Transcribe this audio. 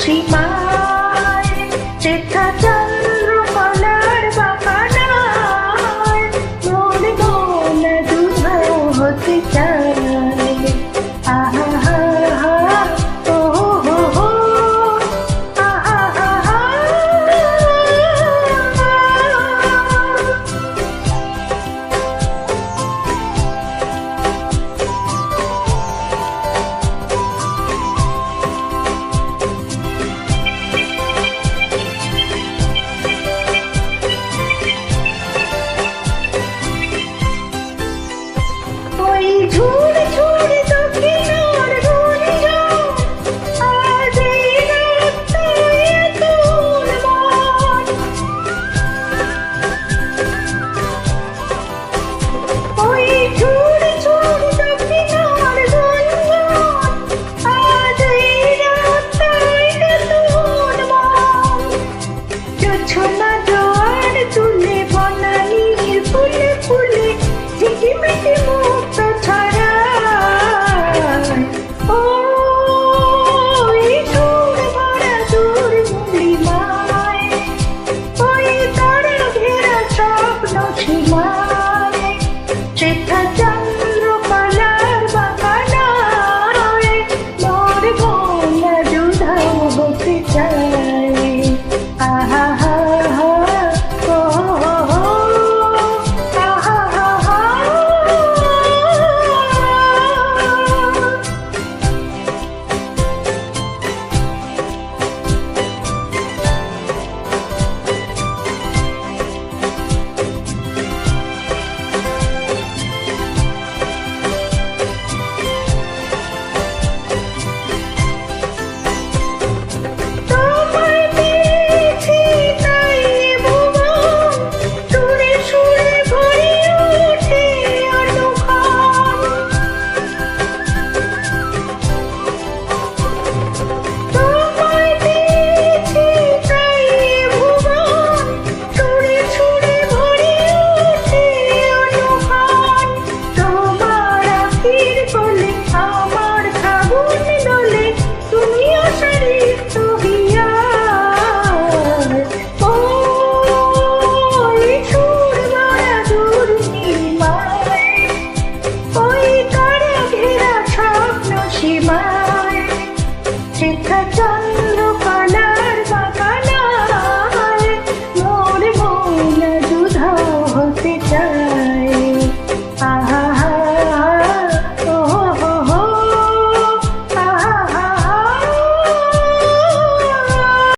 সীমায় শেখা চন্দ্রকলার বাগানায় মোর মন দুধাও হতে চায়। আহা হা হা ও হো হো আহা হা হা। ওই ঝুড় ঝুড় দক্ষিণার গুঞ্জন আজ এই রাস্তায় তুলমান। ওই ঝুড় ঝুড় দক্ষিণার গুঞ্জন আজ এই রাস্তায় তুলমান। জোছনা জোয়ার তুলে বনানীর ফুলে ফুলে ঝিকিমিকি মুক্ত ছড়ায়। ওই সুর ভরা দুর্মূলিমায় ওই তারা ঘেরা স্বপ্ন সীমায় শেখা চন্দ্রকলার বাগানায় মোর মন দুধাও হতে চায়। আহা হা হা ও হো হো আহা হা হা। তোমায় পেয়েছি তাই ভুবন সুরে সুরে ভরে ওঠে অনুক্ষণ। তোমায় পেয়েছি তাই ভুবন সুরে সুরে ভরে ওঠে অনুক্ষণ। তোমার আখির কোলে আমার ফাগুন দোলে তুমি আশারি তুহিয়ার। ওই সুর ভরা দুর্নীলিমায় ওই তারা ঘেরা স্বপ্ন সীমায় শেখা চন্দ্রকলা